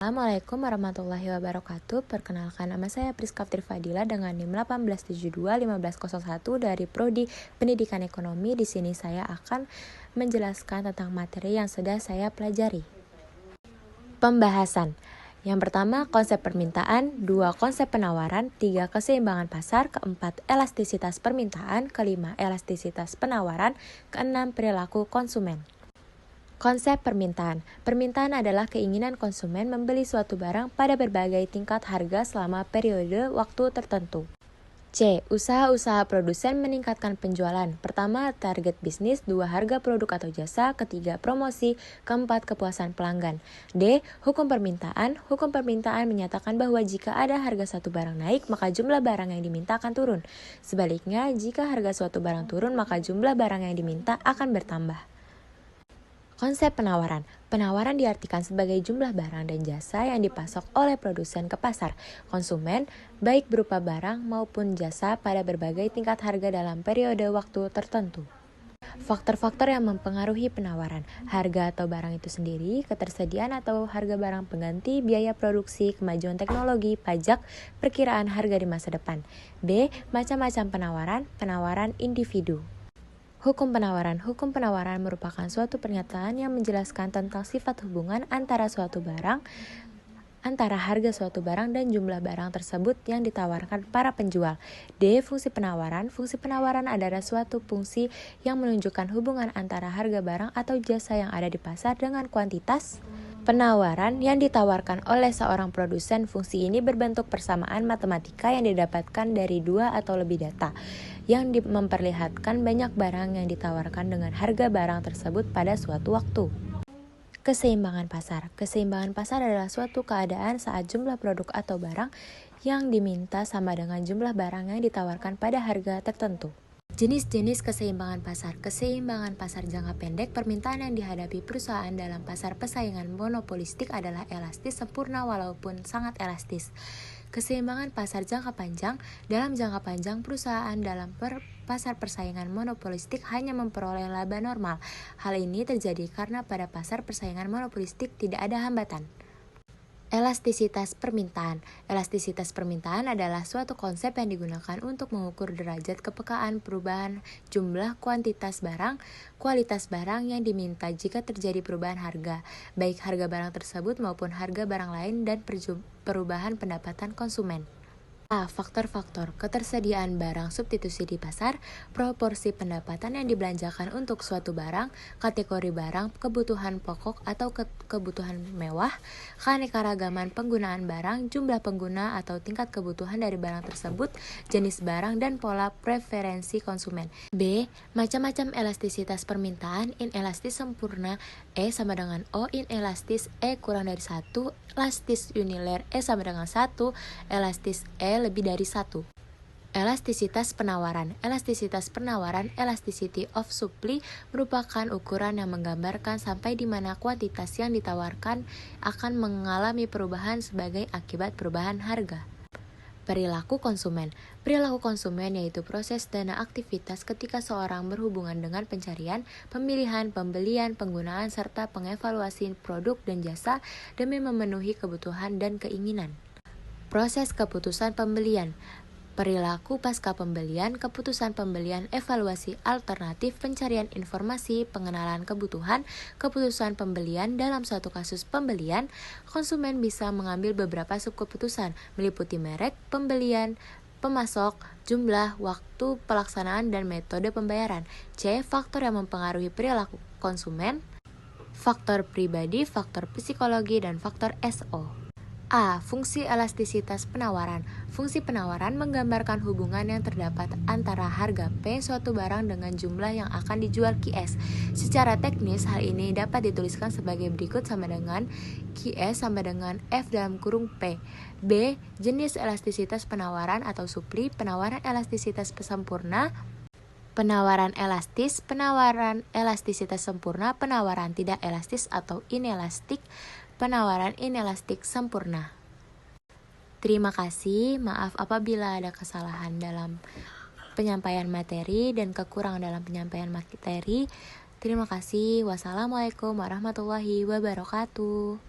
Assalamualaikum warahmatullahi wabarakatuh. Perkenalkan, nama saya Priska Fadila dengan NIM 18721501 dari Prodi Pendidikan Ekonomi. Di sini saya akan menjelaskan tentang materi yang sudah saya pelajari. Pembahasan. Yang pertama, konsep permintaan, 2 konsep penawaran, 3 keseimbangan pasar, keempat elastisitas permintaan, kelima elastisitas penawaran, keenam perilaku konsumen. Konsep permintaan. Permintaan adalah keinginan konsumen membeli suatu barang pada berbagai tingkat harga selama periode waktu tertentu. C. Usaha-usaha produsen meningkatkan penjualan. Pertama, target bisnis. 2. Harga produk atau jasa. Ketiga, promosi. Keempat, kepuasan pelanggan. D. Hukum permintaan. Hukum permintaan menyatakan bahwa jika ada harga suatu barang naik, maka jumlah barang yang diminta akan turun. Sebaliknya, jika harga suatu barang turun, maka jumlah barang yang diminta akan bertambah. Konsep penawaran. Penawaran diartikan sebagai jumlah barang dan jasa yang dipasok oleh produsen ke pasar konsumen, baik berupa barang maupun jasa pada berbagai tingkat harga dalam periode waktu tertentu. Faktor-faktor yang mempengaruhi penawaran. Harga atau barang itu sendiri, ketersediaan atau harga barang pengganti, biaya produksi, kemajuan teknologi, pajak, perkiraan harga di masa depan. B. Macam-macam penawaran, penawaran individu. Hukum penawaran. Hukum penawaran merupakan suatu pernyataan yang menjelaskan tentang sifat hubungan antara harga suatu barang dan jumlah barang tersebut yang ditawarkan para penjual. D. Fungsi penawaran. Fungsi penawaran adalah suatu fungsi yang menunjukkan hubungan antara harga barang atau jasa yang ada di pasar dengan kuantitas penawaran yang ditawarkan oleh seorang produsen. Fungsi ini berbentuk persamaan matematika yang didapatkan dari 2 atau lebih data yang memperlihatkan banyak barang yang ditawarkan dengan harga barang tersebut pada suatu waktu. Keseimbangan pasar. Keseimbangan pasar adalah suatu keadaan saat jumlah produk atau barang yang diminta sama dengan jumlah barang yang ditawarkan pada harga tertentu. Jenis-jenis keseimbangan pasar. Keseimbangan pasar jangka pendek. Permintaan yang dihadapi perusahaan dalam pasar persaingan monopolistik adalah elastis sempurna walaupun sangat elastis. Keseimbangan pasar jangka panjang. Dalam jangka panjang, perusahaan dalam pasar persaingan monopolistik hanya memperoleh laba normal. Hal ini terjadi karena pada pasar persaingan monopolistik tidak ada hambatan. Elastisitas permintaan. Elastisitas permintaan adalah suatu konsep yang digunakan untuk mengukur derajat kepekaan perubahan jumlah kuantitas barang, kualitas barang yang diminta jika terjadi perubahan harga, baik harga barang tersebut maupun harga barang lain dan perubahan pendapatan konsumen. A. Faktor-faktor. Ketersediaan barang substitusi di pasar, proporsi pendapatan yang dibelanjakan untuk suatu barang, kategori barang, kebutuhan pokok atau kebutuhan mewah, keanekaragaman penggunaan barang, jumlah pengguna atau tingkat kebutuhan dari barang tersebut, jenis barang dan pola preferensi konsumen. B. Macam-macam elastisitas permintaan. Inelastis sempurna E sama dengan O, inelastis E kurang dari 1, elastis unilir E sama dengan 1, elastis E lebih dari 1. Elastisitas penawaran. Elastisitas penawaran, elasticity of supply, merupakan ukuran yang menggambarkan sampai di mana kuantitas yang ditawarkan akan mengalami perubahan sebagai akibat perubahan harga. Perilaku konsumen. Perilaku konsumen yaitu proses dan aktivitas ketika seorang berhubungan dengan pencarian, pemilihan, pembelian, penggunaan, serta pengevaluasi produk dan jasa demi memenuhi kebutuhan dan keinginan. Proses keputusan pembelian. Perilaku pasca pembelian, keputusan pembelian, evaluasi alternatif, pencarian informasi, pengenalan kebutuhan, keputusan pembelian. Dalam suatu kasus pembelian, konsumen bisa mengambil beberapa subkeputusan, meliputi merek, pembelian, pemasok, jumlah, waktu pelaksanaan, dan metode pembayaran. C. Faktor yang mempengaruhi perilaku konsumen. Faktor pribadi, faktor psikologi, dan faktor SO. A. Fungsi elastisitas penawaran. Fungsi penawaran menggambarkan hubungan yang terdapat antara harga P suatu barang dengan jumlah yang akan dijual QS. Secara teknis, hal ini dapat dituliskan sebagai berikut sama dengan QS sama dengan F dalam kurung P. B. Jenis elastisitas penawaran atau supli. Penawaran elastisitas sempurna, penawaran elastis, penawaran elastisitas sempurna, penawaran tidak elastis atau inelastik, penawaran inelastik sempurna. Terima kasih, maaf apabila ada kesalahan dalam penyampaian materi dan kekurangan dalam penyampaian materi. Terima kasih. Wassalamualaikum warahmatullahi wabarakatuh.